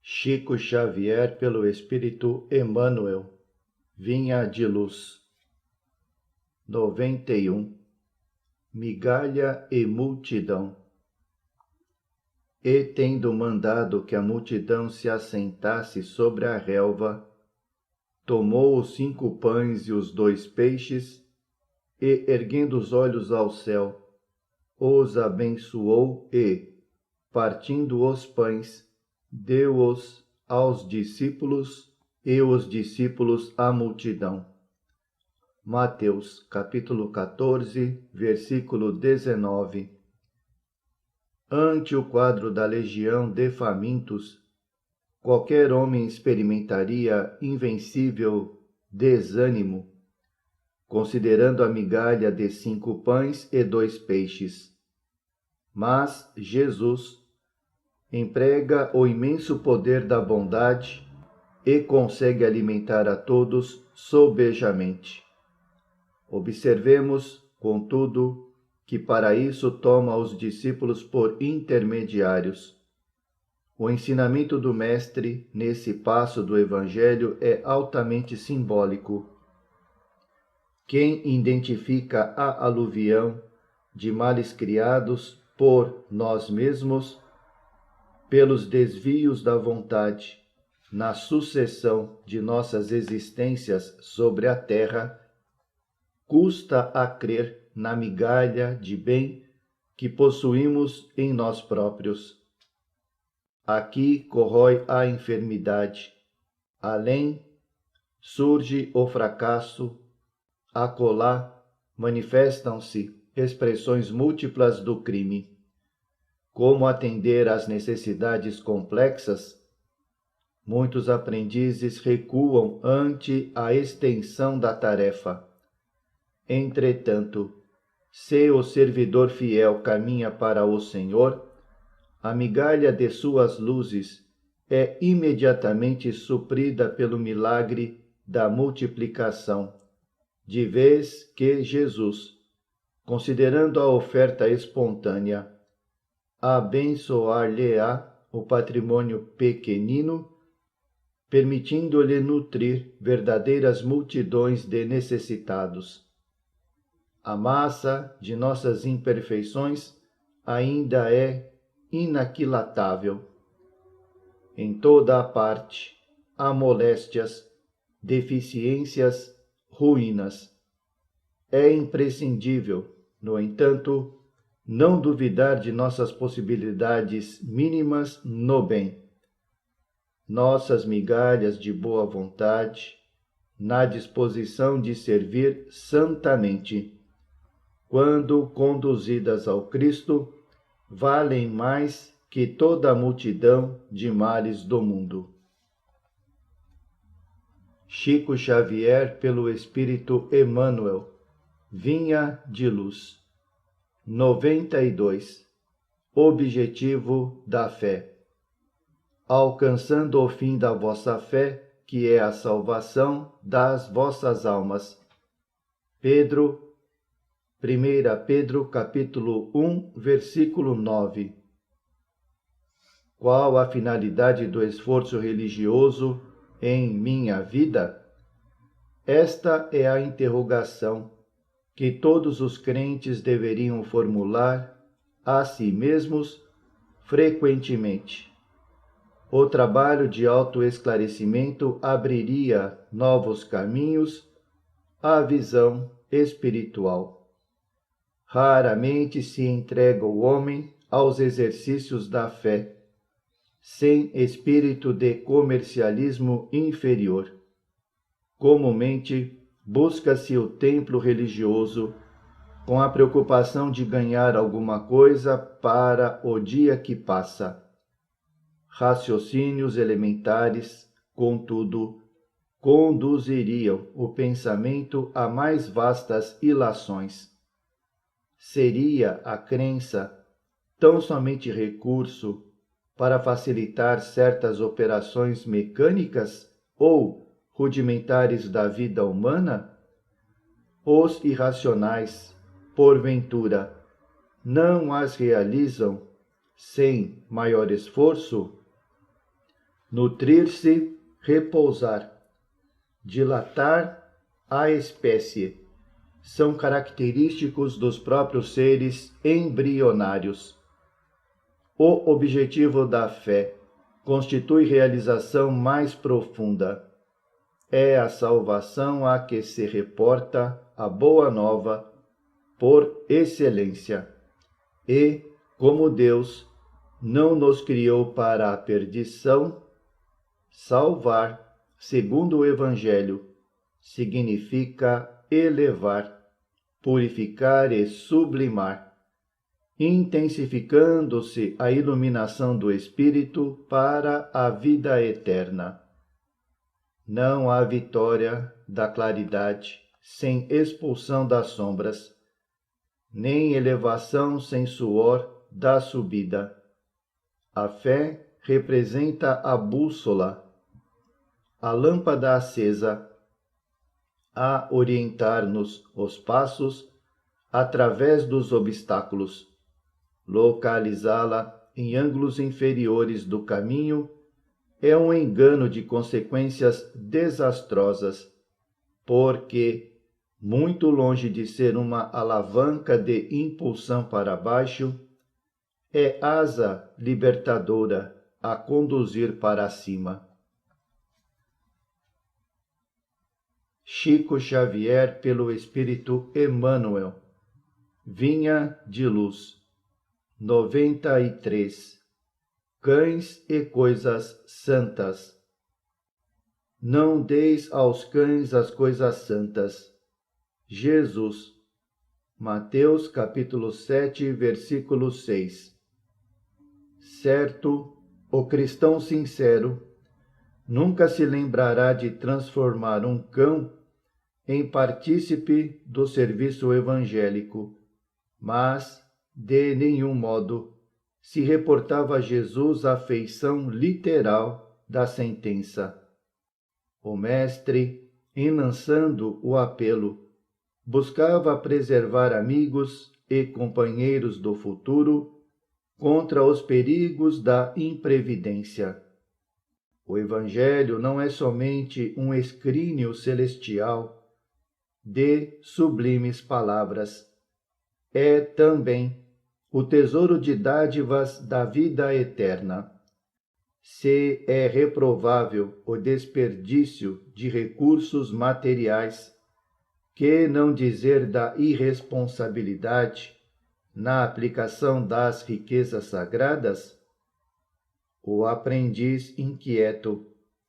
Chico Xavier pelo Espírito Emmanuel, Vinha de Luz. 91. Migalha e multidão. E tendo mandado que a multidão se assentasse sobre a relva, tomou os 5 pães e os 2 peixes, e, erguendo os olhos ao céu, os abençoou e, partindo os pães, deu-os aos discípulos, e os discípulos à multidão. Mateus, capítulo 14, versículo 19. Ante o quadro da legião de famintos, qualquer homem experimentaria invencível desânimo, considerando a migalha de 5 pães e 2 peixes. Mas Jesus emprega o imenso poder da bondade e consegue alimentar a todos sobejamente. Observemos, contudo, que para isso toma os discípulos por intermediários. O ensinamento do Mestre nesse passo do Evangelho é altamente simbólico. Quem identifica a aluvião de males criados por nós mesmos, pelos desvios da vontade, na sucessão de nossas existências sobre a terra, custa a crer na migalha de bem que possuímos em nós próprios. Aqui corrói a enfermidade, além surge o fracasso, acolá manifestam-se expressões múltiplas do crime. Como atender às necessidades complexas? Muitos aprendizes recuam ante a extensão da tarefa. Entretanto, se o servidor fiel caminha para o Senhor, a migalha de suas luzes é imediatamente suprida pelo milagre da multiplicação, de vez que Jesus, considerando a oferta espontânea, abençoar-lhe-á o patrimônio pequenino, permitindo-lhe nutrir verdadeiras multidões de necessitados. A massa de nossas imperfeições ainda é inaquilatável. Em toda a parte há moléstias, deficiências, ruínas. É imprescindível, no entanto, não duvidar de nossas possibilidades mínimas no bem. Nossas migalhas de boa vontade, na disposição de servir santamente, quando conduzidas ao Cristo, valem mais que toda a multidão de males do mundo. Chico Xavier pelo Espírito Emmanuel, Vinha de Luz. 92. Objetivo da fé. Alcançando o fim da vossa fé, que é a salvação das vossas almas. Pedro, 1 Pedro, capítulo 1, versículo 9. Qual a finalidade do esforço religioso em minha vida? Esta é a interrogação que todos os crentes deveriam formular a si mesmos frequentemente. O trabalho de autoesclarecimento abriria novos caminhos à visão espiritual. Raramente se entrega o homem aos exercícios da fé, sem espírito de comercialismo inferior. Comumente, busca-se o templo religioso com a preocupação de ganhar alguma coisa para o dia que passa. Raciocínios elementares, contudo, conduziriam o pensamento a mais vastas ilações. Seria a crença tão somente recurso para facilitar certas operações mecânicas ou rudimentares da vida humana? Os irracionais, porventura, não as realizam sem maior esforço? nutrir-se, repousar, dilatar a espécie, são característicos dos próprios seres embrionários. O objetivo da fé constitui realização mais profunda. É a salvação a que se reporta a boa nova por excelência. E, como Deus não nos criou para a perdição, salvar, segundo o Evangelho, significa elevar, purificar e sublimar, intensificando-se a iluminação do Espírito para a vida eterna. Não há vitória da claridade sem expulsão das sombras, nem elevação sem suor da subida. A fé representa a bússola, a lâmpada acesa, a orientar-nos os passos através dos obstáculos, localizá-la em ângulos inferiores do caminho é um engano de consequências desastrosas, porque, muito longe de ser uma alavanca de impulsão para baixo, é asa libertadora a conduzir para cima. Chico Xavier, pelo Espírito Emmanuel. Vinha de Luz. 93. Cães e coisas santas. Não deis aos cães as coisas santas. Jesus. Mateus capítulo 7, versículo 6. Certo, o cristão sincero nunca se lembrará de transformar um cão em partícipe do serviço evangélico, mas, de nenhum modo, se reportava a Jesus a feição literal da sentença. O mestre, em lançando o apelo, buscava preservar amigos e companheiros do futuro contra os perigos da imprevidência. O Evangelho não é somente um escrínio celestial de sublimes palavras, é também o tesouro de dádivas da vida eterna. Se é reprovável o desperdício de recursos materiais, que não dizer da irresponsabilidade na aplicação das riquezas sagradas, o aprendiz inquieto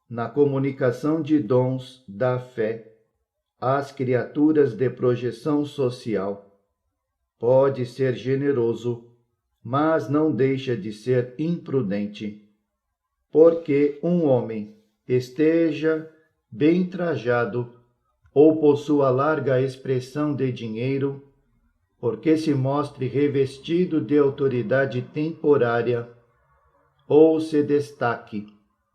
na comunicação de dons da fé às criaturas de projeção social pode ser generoso, mas não deixa de ser imprudente, porque um homem esteja bem trajado ou possua larga expressão de dinheiro, porque se mostre revestido de autoridade temporária ou se destaque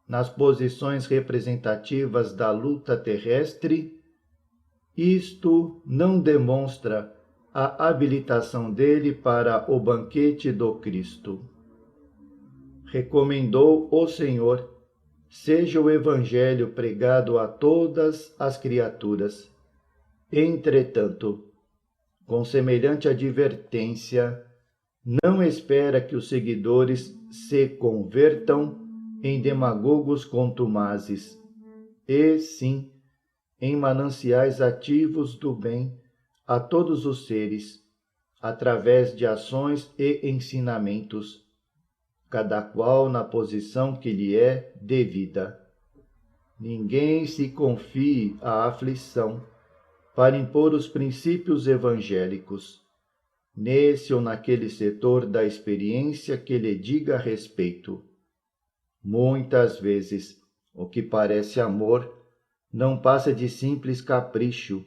nas posições representativas da luta terrestre, isto não demonstra a habilitação dele para o banquete do Cristo. Recomendou o Senhor: seja o Evangelho pregado a todas as criaturas. Entretanto, com semelhante advertência, não espera que os seguidores se convertam em demagogos contumazes, e sim em mananciais ativos do bem a todos os seres, através de ações e ensinamentos, cada qual na posição que lhe é devida. Ninguém se confie à aflição para impor os princípios evangélicos, nesse ou naquele setor da experiência que lhe diga respeito. Muitas vezes, o que parece amor não passa de simples capricho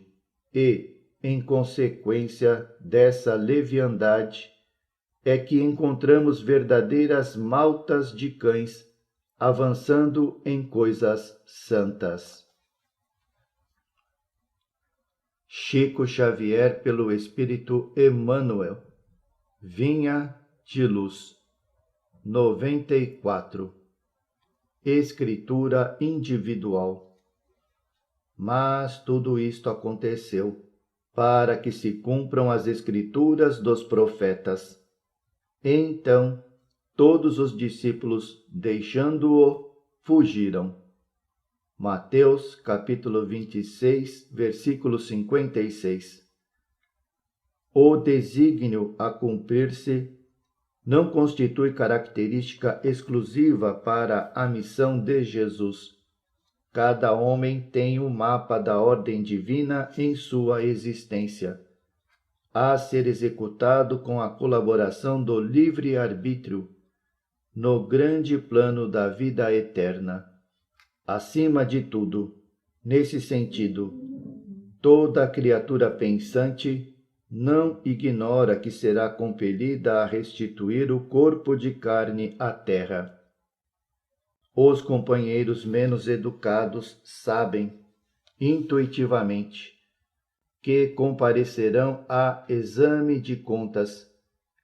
e, em consequência dessa leviandade, é que encontramos verdadeiras maltas de cães avançando em coisas santas. Chico Xavier, pelo Espírito Emmanuel. Vinha de Luz. 94. escritura individual. Mas tudo isto aconteceu para que se cumpram as escrituras dos profetas. Então, todos os discípulos, deixando-o, fugiram. Mateus, capítulo 26, versículo 56. O desígnio a cumprir-se não constitui característica exclusiva para a missão de Jesus. Cada homem tem um mapa da ordem divina em sua existência, a ser executado com a colaboração do livre-arbítrio no grande plano da vida eterna. Acima de tudo, nesse sentido, toda criatura pensante não ignora que será compelida a restituir o corpo de carne à terra. Os companheiros menos educados sabem, intuitivamente, que comparecerão a exame de contas,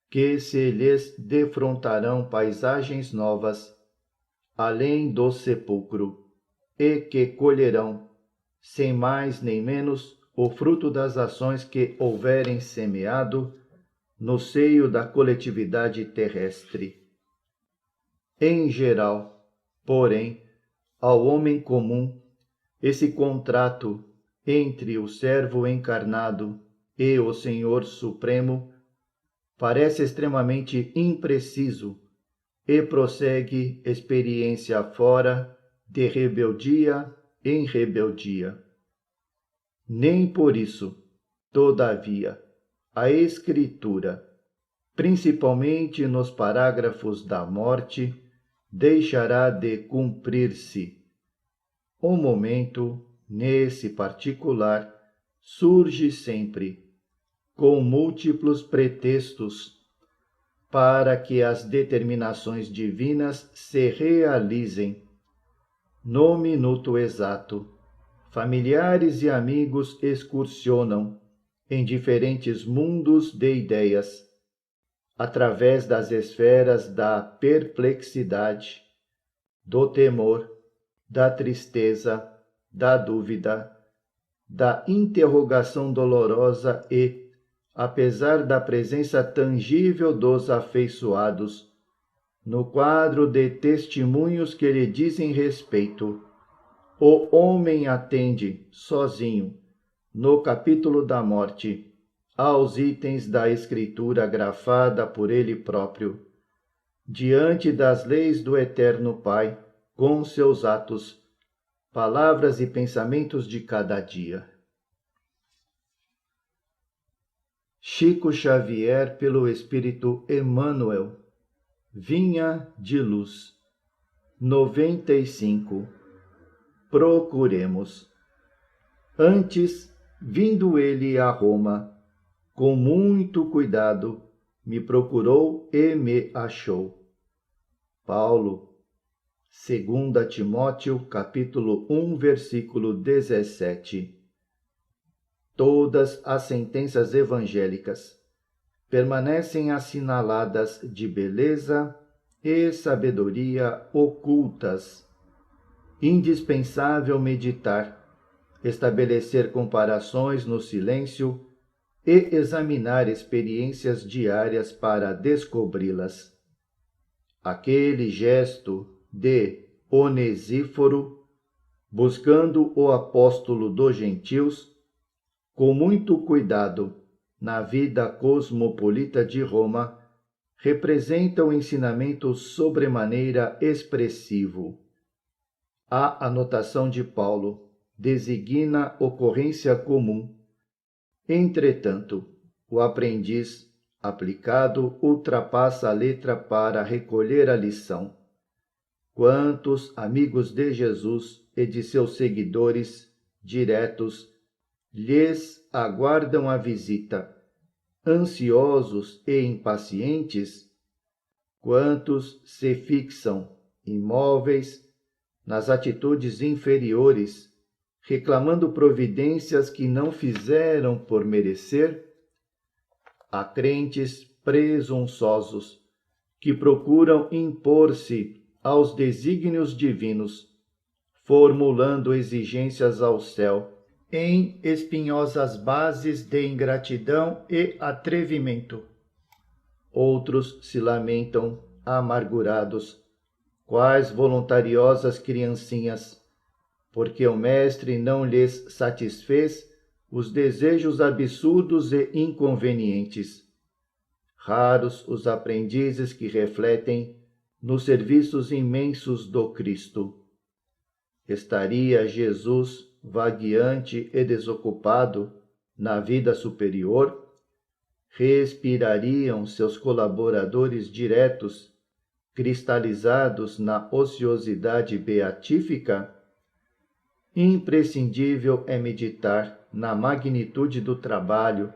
que se lhes defrontarão paisagens novas, além do sepulcro, e que colherão, sem mais nem menos, o fruto das ações que houverem semeado no seio da coletividade terrestre. Em geral, porém, ao homem comum, esse contrato entre o servo encarnado e o Senhor Supremo parece extremamente impreciso e prossegue experiência fora, de rebeldia em rebeldia. Nem por isso, todavia, a Escritura, principalmente nos parágrafos da morte, deixará de cumprir-se. O momento, nesse particular, surge sempre, com múltiplos pretextos, para que as determinações divinas se realizem. No minuto exato, familiares e amigos excursionam em diferentes mundos de ideias, através das esferas da perplexidade, do temor, da tristeza, da dúvida, da interrogação dolorosa e, apesar da presença tangível dos afeiçoados, no quadro de testemunhos que lhe dizem respeito, o homem atende, sozinho, no capítulo da morte, aos itens da Escritura grafada por ele próprio, diante das leis do Eterno Pai, com seus atos, palavras e pensamentos de cada dia. Chico Xavier, pelo Espírito Emmanuel, Vinha de Luz, 95. Procuremos. Antes, vindo ele a Roma, com muito cuidado, me procurou e me achou. Paulo, 2 Timóteo, capítulo 1, versículo 17. Todas as sentenças evangélicas permanecem assinaladas de beleza e sabedoria ocultas. Indispensável meditar, estabelecer comparações no silêncio e examinar experiências diárias para descobri-las. Aquele gesto de Onesíforo, buscando o apóstolo dos gentios, com muito cuidado, na vida cosmopolita de Roma, representa um ensinamento sobremaneira expressivo. A anotação de Paulo designa ocorrência comum. Entretanto, o aprendiz aplicado ultrapassa a letra para recolher a lição. Quantos amigos de Jesus e de seus seguidores diretos lhes aguardam a visita, ansiosos e impacientes? Quantos se fixam, imóveis, nas atitudes inferiores, reclamando providências que não fizeram por merecer? Há crentes presunçosos que procuram impor-se aos desígnios divinos, formulando exigências ao céu, em espinhosas bases de ingratidão e atrevimento. Outros se lamentam, amargurados, quais voluntariosas criancinhas, porque o mestre não lhes satisfez os desejos absurdos e inconvenientes. Raros os aprendizes que refletem nos serviços imensos do Cristo. Estaria Jesus vagueante e desocupado na vida superior? Respirariam seus colaboradores diretos, cristalizados na ociosidade beatífica? Imprescindível é meditar na magnitude do trabalho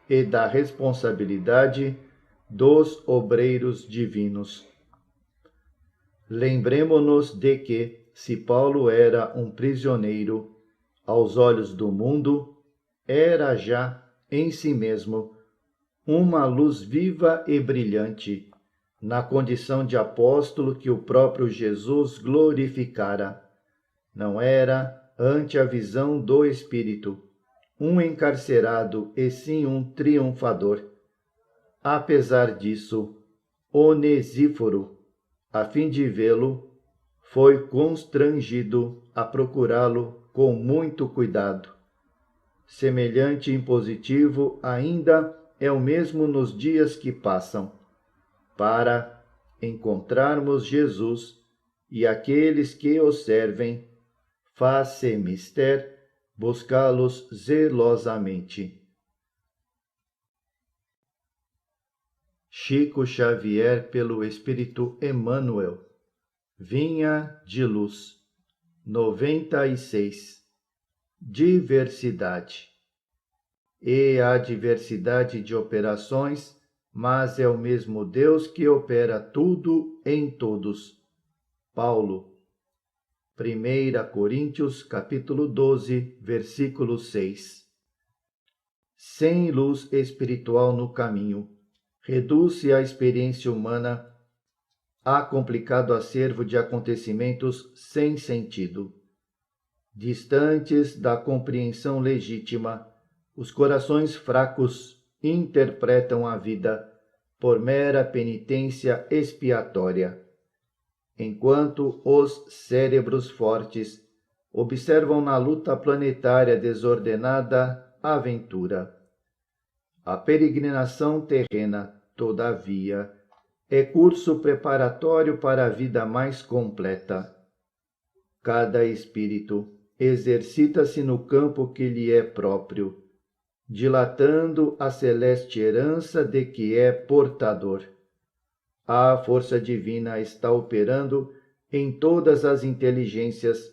e da responsabilidade dos obreiros divinos. Lembremo-nos de que, se Paulo era um prisioneiro, aos olhos do mundo, era já, em si mesmo, uma luz viva e brilhante, na condição de apóstolo que o próprio Jesus glorificara. Não era, ante a visão do Espírito, um encarcerado e sim um triunfador. Apesar disso, Onesíforo, a fim de vê-lo, foi constrangido a procurá-lo com muito cuidado. Semelhante impositivo ainda é o mesmo nos dias que passam, para encontrarmos Jesus e aqueles que o servem, faz-se mister buscá-los zelosamente. Chico Xavier pelo Espírito Emmanuel. Vinha de luz. 96. Diversidade. E há diversidade de operações, mas é o mesmo Deus que opera tudo em todos. Paulo. 1 Coríntios, capítulo 12, versículo 6. Sem luz espiritual no caminho, reduz-se a experiência humana a complicado acervo de acontecimentos sem sentido. Distantes da compreensão legítima, os corações fracos interpretam a vida por mera penitência expiatória, enquanto os cérebros fortes observam na luta planetária desordenada aventura. A peregrinação terrena, todavia, é curso preparatório para a vida mais completa. Cada espírito exercita-se no campo que lhe é próprio, dilatando a celeste herança de que é portador. A força divina está operando em todas as inteligências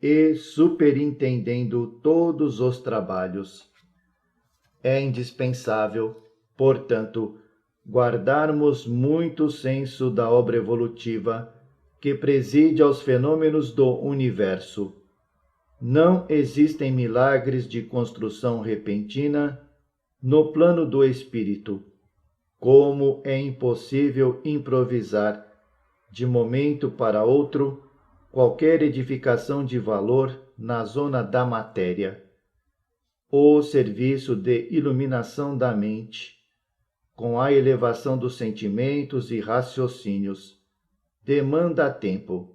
e superintendendo todos os trabalhos. É indispensável, portanto, guardarmos muito senso da obra evolutiva que preside aos fenômenos do universo. Não existem milagres de construção repentina no plano do espírito, como é impossível improvisar, de momento para outro, qualquer edificação de valor na zona da matéria. O serviço de iluminação da mente, com a elevação dos sentimentos e raciocínios, demanda tempo,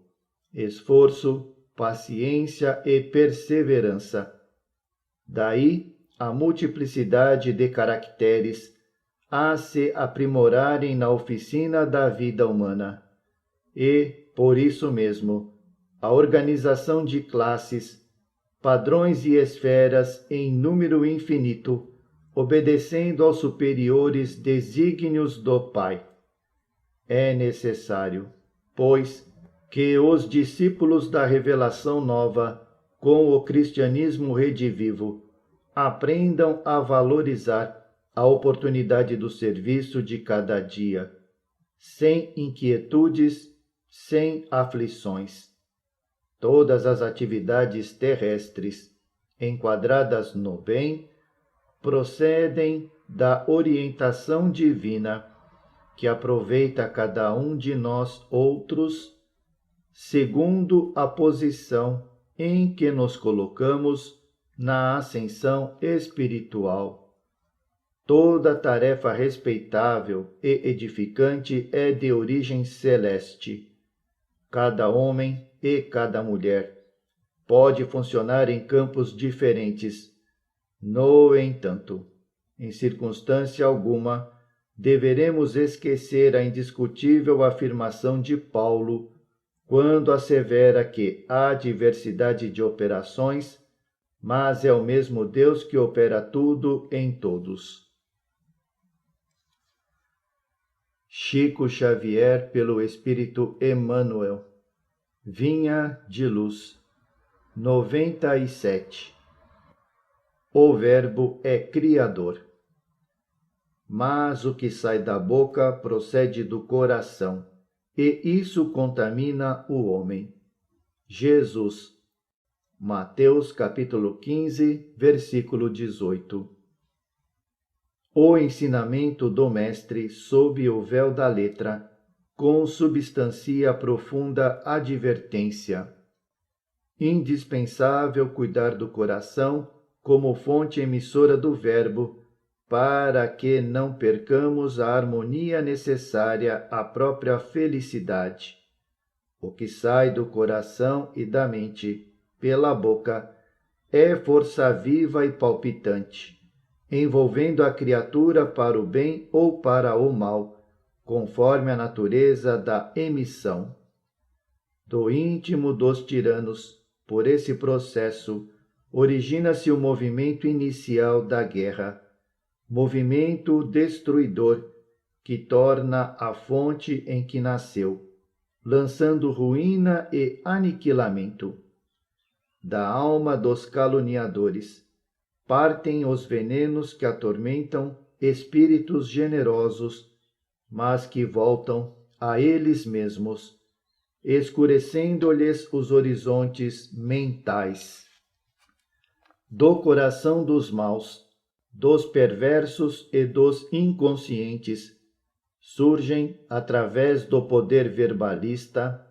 esforço, paciência e perseverança. Daí a multiplicidade de caracteres a se aprimorarem na oficina da vida humana. E, por isso mesmo, a organização de classes, padrões e esferas em número infinito, obedecendo aos superiores desígnios do Pai. É necessário, pois, que os discípulos da revelação nova, com o cristianismo redivivo, aprendam a valorizar a oportunidade do serviço de cada dia, sem inquietudes, sem aflições. Todas as atividades terrestres, enquadradas no bem, procedem da orientação divina, que aproveita cada um de nós outros segundo a posição em que nos colocamos na ascensão espiritual. Toda tarefa respeitável e edificante é de origem celeste. Cada homem e cada mulher pode funcionar em campos diferentes. No entanto, em circunstância alguma, deveremos esquecer a indiscutível afirmação de Paulo quando assevera que há diversidade de operações, mas é o mesmo Deus que opera tudo em todos. Chico Xavier, pelo Espírito Emmanuel. Vinha de Luz. 97. O Verbo é Criador. Mas o que sai da boca procede do coração, e isso contamina o homem. Jesus. Mateus capítulo 15, versículo 18. O ensinamento do Mestre sob o véu da letra consubstancia profunda advertência. Indispensável cuidar do coração como fonte emissora do Verbo, para que não percamos a harmonia necessária à própria felicidade. O que sai do coração e da mente pela boca é força viva e palpitante, envolvendo a criatura para o bem ou para o mal, conforme a natureza da emissão. Do íntimo dos tiranos, por esse processo, origina-se o movimento inicial da guerra, movimento destruidor que torna a fonte em que nasceu, lançando ruína e aniquilamento. Da alma dos caluniadores partem os venenos que atormentam espíritos generosos, mas que voltam a eles mesmos, escurecendo-lhes os horizontes mentais. Do coração dos maus, dos perversos e dos inconscientes, surgem, através do poder verbalista,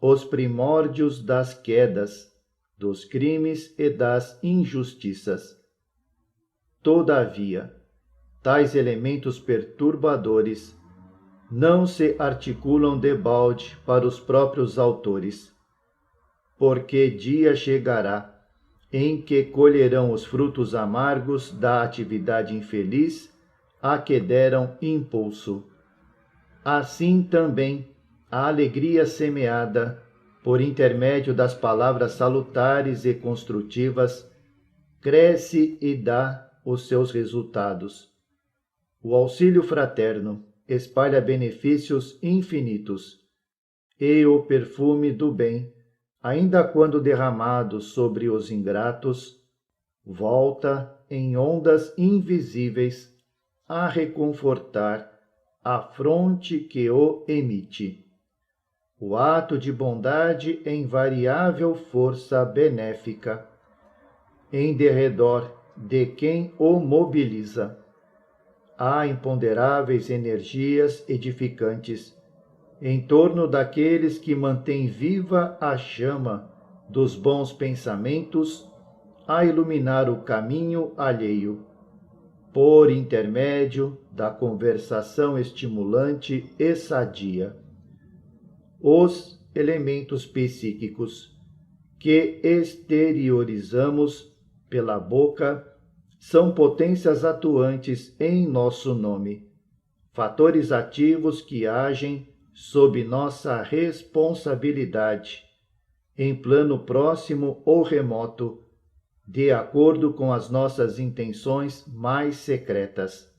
os primórdios das quedas, dos crimes e das injustiças. Todavia, tais elementos perturbadores não se articulam debalde para os próprios autores, porque dia chegará em que colherão os frutos amargos da atividade infeliz a que deram impulso. Assim também a alegria semeada, por intermédio das palavras salutares e construtivas, cresce e dá os seus resultados. O auxílio fraterno espalha benefícios infinitos, e o perfume do bem, ainda quando derramado sobre os ingratos, volta em ondas invisíveis a reconfortar a fronte que o emite. O ato de bondade é invariável força benéfica em derredor de quem o mobiliza. Há imponderáveis energias edificantes em torno daqueles que mantêm viva a chama dos bons pensamentos a iluminar o caminho alheio, por intermédio da conversação estimulante e sadia. Os elementos psíquicos que exteriorizamos pela boca são potências atuantes em nosso nome, fatores ativos que agem sob nossa responsabilidade, em plano próximo ou remoto, de acordo com as nossas intenções mais secretas.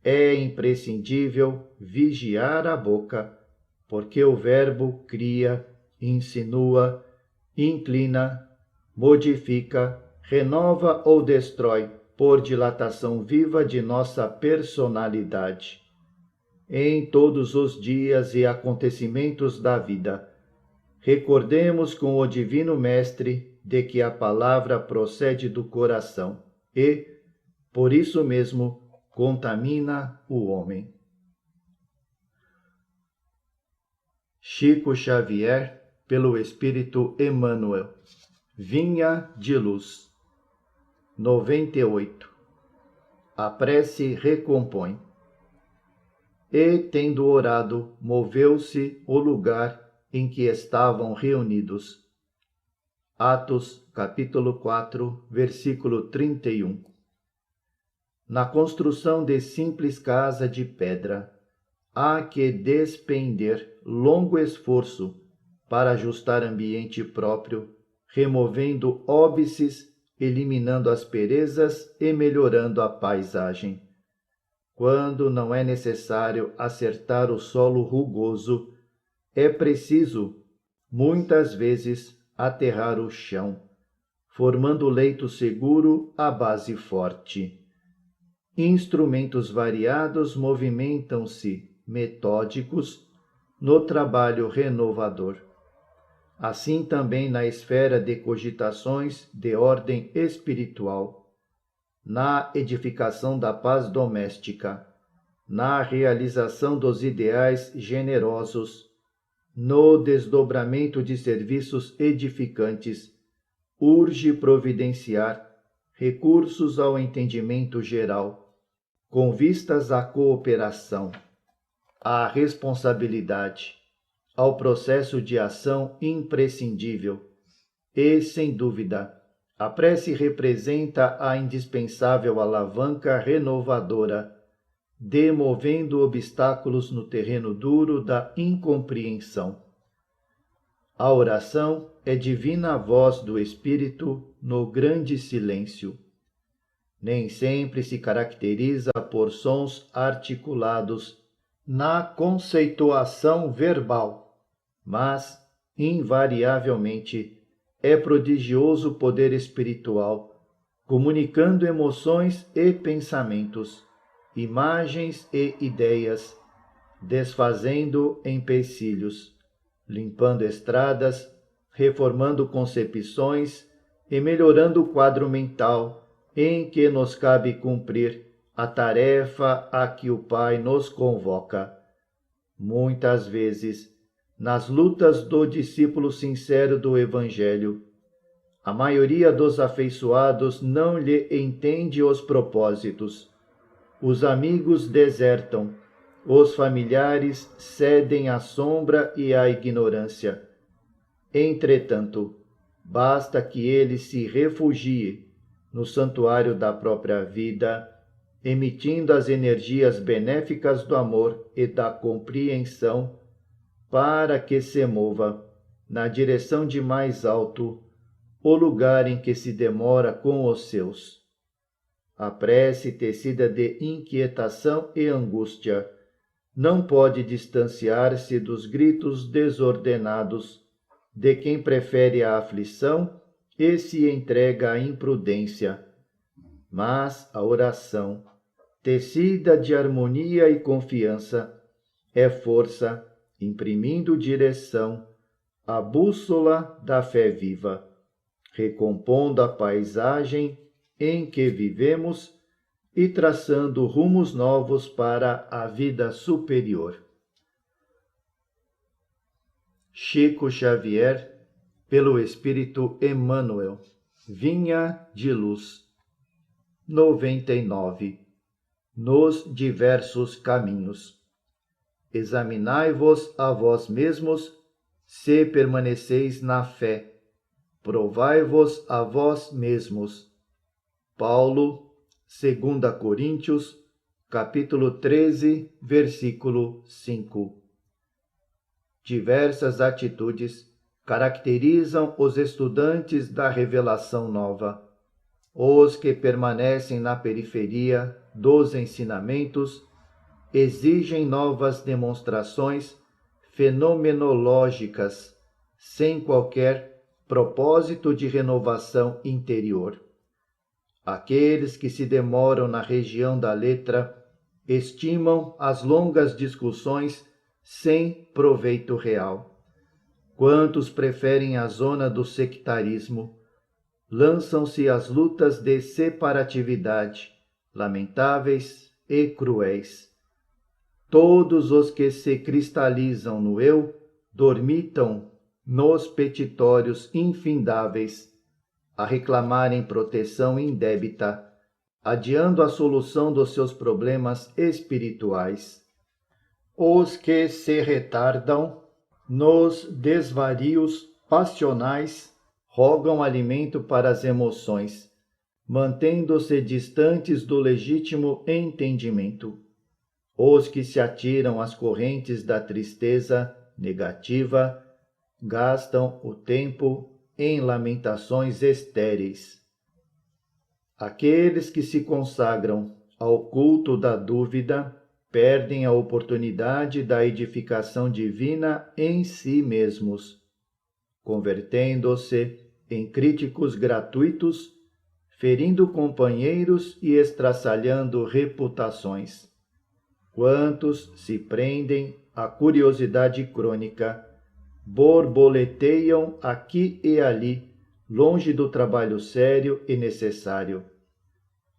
É imprescindível vigiar a boca, porque o Verbo cria, insinua, inclina, modifica, renova ou destrói por dilatação viva de nossa personalidade. Em todos os dias e acontecimentos da vida, recordemos com o Divino Mestre de que a palavra procede do coração e, por isso mesmo, contamina o homem. Chico Xavier, pelo Espírito Emmanuel. Vinha de luz. 98. A prece recompõe. E, tendo orado, moveu-se o lugar em que estavam reunidos. Atos, capítulo 4, versículo 31. Na construção de simples casa de pedra, há que despender longo esforço para ajustar ambiente próprio, removendo óbices, eliminando asperezas e melhorando a paisagem. Quando não é necessário acertar o solo rugoso, é preciso, muitas vezes, aterrar o chão, formando leito seguro à base forte. Instrumentos variados movimentam-se, metódicos, no trabalho renovador. Assim também na esfera de cogitações de ordem espiritual, na edificação da paz doméstica, na realização dos ideais generosos, no desdobramento de serviços edificantes, urge providenciar recursos ao entendimento geral, com vistas à cooperação, à responsabilidade, ao processo de ação imprescindível. E, sem dúvida, a prece representa a indispensável alavanca renovadora, demovendo obstáculos no terreno duro da incompreensão. A oração é divina voz do Espírito no grande silêncio. Nem sempre se caracteriza por sons articulados na conceituação verbal, mas, invariavelmente, é prodigioso poder espiritual, comunicando emoções e pensamentos, imagens e ideias, desfazendo empecilhos, limpando estradas, reformando concepções e melhorando o quadro mental em que nos cabe cumprir a tarefa a que o Pai nos convoca. Muitas vezes, nas lutas do discípulo sincero do Evangelho, a maioria dos afeiçoados não lhe entende os propósitos. Os amigos desertam, os familiares cedem à sombra e à ignorância. Entretanto, basta que ele se refugie no santuário da própria vida, emitindo as energias benéficas do amor e da compreensão, para que se mova, na direção de mais alto, o lugar em que se demora com os seus. A prece tecida de inquietação e angústia não pode distanciar-se dos gritos desordenados de quem prefere a aflição e se entrega à imprudência. Mas a oração, tecida de harmonia e confiança, é força, imprimindo direção, a bússola da fé viva, recompondo a paisagem em que vivemos e traçando rumos novos para a vida superior. Chico Xavier, pelo Espírito Emmanuel. Vinha de luz. 99. Nos diversos caminhos. Examinai-vos a vós mesmos, se permaneceis na fé. Provai-vos a vós mesmos. Paulo, 2 Coríntios, capítulo 13, versículo 5. Diversas atitudes caracterizam os estudantes da revelação nova. Os que permanecem na periferia dos ensinamentos exigem novas demonstrações fenomenológicas, sem qualquer propósito de renovação interior. Aqueles que se demoram na região da letra estimam as longas discussões sem proveito real. Quantos preferem a zona do sectarismo, lançam-se às lutas de separatividade, lamentáveis e cruéis. Todos os que se cristalizam no eu dormitam nos petitórios infindáveis, a reclamarem proteção indébita, adiando a solução dos seus problemas espirituais. Os que se retardam nos desvarios passionais rogam alimento para as emoções, mantendo-se distantes do legítimo entendimento. Os que se atiram às correntes da tristeza negativa gastam o tempo em lamentações estéreis. Aqueles que se consagram ao culto da dúvida perdem a oportunidade da edificação divina em si mesmos, convertendo-se em críticos gratuitos, ferindo companheiros e estraçalhando reputações. Quantos se prendem à curiosidade crônica, borboleteiam aqui e ali, longe do trabalho sério e necessário.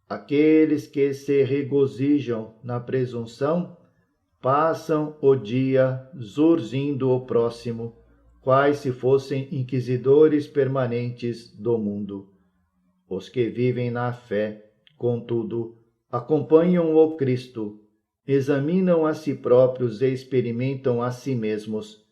Aqueles que se regozijam na presunção passam o dia zurzindo o próximo, quais se fossem inquisidores permanentes do mundo. Os que vivem na fé, contudo, acompanham o Cristo, examinam a si próprios e experimentam a si mesmos,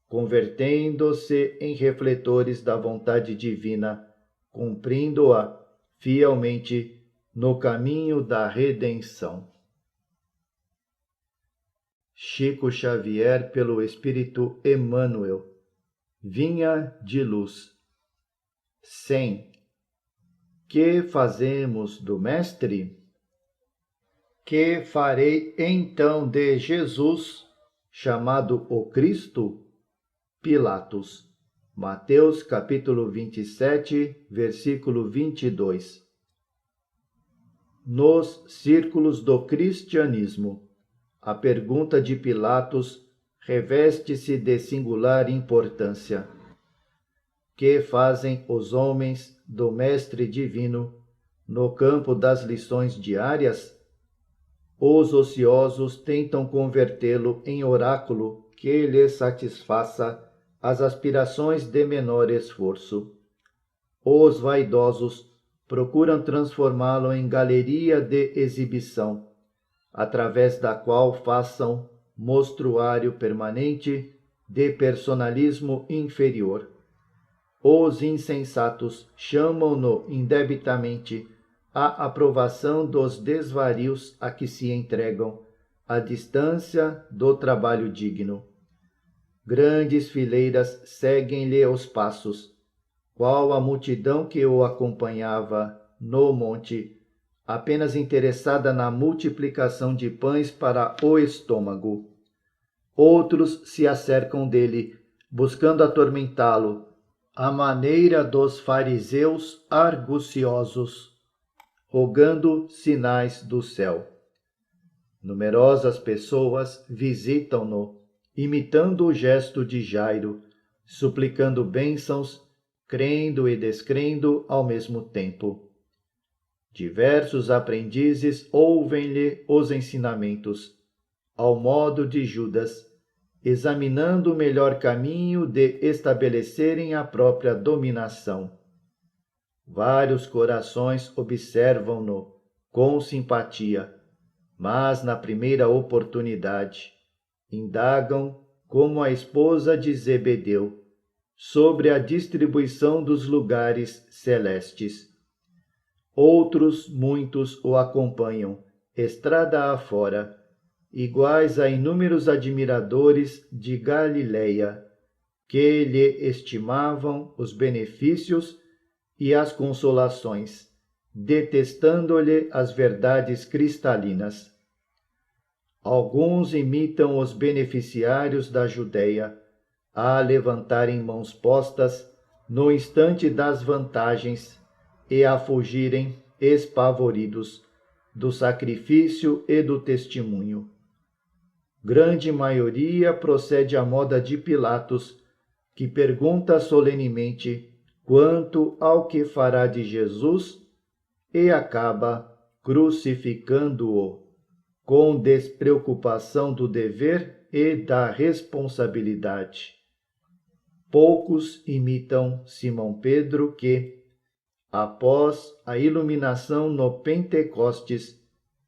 convertendo-se em refletores da vontade divina, cumprindo-a fielmente no caminho da redenção. Chico Xavier, pelo Espírito Emmanuel. Vinha de luz. 100. Que fazemos do Mestre? Que farei então de Jesus, chamado o Cristo? Pilatos. Mateus capítulo 27, versículo 22. Nos círculos do cristianismo, a pergunta de Pilatos reveste-se de singular importância. Que fazem os homens do Mestre Divino no campo das lições diárias? Os ociosos tentam convertê-lo em oráculo que lhes satisfaça as aspirações de menor esforço. Os vaidosos procuram transformá-lo em galeria de exibição, através da qual façam mostruário permanente de personalismo inferior. Os insensatos chamam-no indebitamente à aprovação dos desvarios a que se entregam, à distância do trabalho digno. Grandes fileiras seguem-lhe os passos, qual a multidão que o acompanhava no monte, apenas interessada na multiplicação de pães para o estômago. Outros se acercam dele, buscando atormentá-lo, à maneira dos fariseus arguciosos, rogando sinais do céu. Numerosas pessoas visitam-no, imitando o gesto de Jairo, suplicando bênçãos, crendo e descrendo ao mesmo tempo. Diversos aprendizes ouvem-lhe os ensinamentos, ao modo de Judas, examinando o melhor caminho de estabelecerem a própria dominação. Vários corações observam-no com simpatia, mas na primeira oportunidade indagam, como a esposa de Zebedeu, sobre a distribuição dos lugares celestes. Outros muitos o acompanham, estrada afora, iguais a inúmeros admiradores de Galileia, que lhe estimavam os benefícios e as consolações, detestando-lhe as verdades cristalinas. Alguns imitam os beneficiários da Judéia, a levantarem mãos postas no instante das vantagens e a fugirem espavoridos do sacrifício e do testemunho. Grande maioria procede à moda de Pilatos, que pergunta solenemente quanto ao que fará de Jesus e acaba crucificando-o, com despreocupação do dever e da responsabilidade. Poucos imitam Simão Pedro que, após a iluminação no Pentecostes,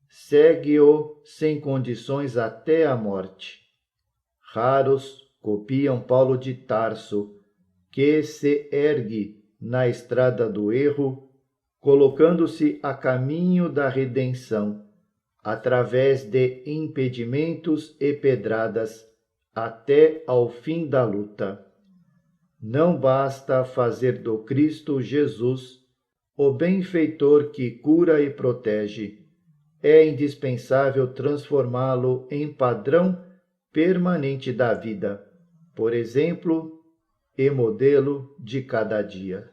segue-o sem condições até a morte. Raros copiam Paulo de Tarso, que se ergue na estrada do erro, colocando-se a caminho da redenção, através de impedimentos e pedradas, até ao fim da luta. Não basta fazer do Cristo Jesus o benfeitor que cura e protege. É indispensável transformá-lo em padrão permanente da vida, por exemplo, e modelo de cada dia.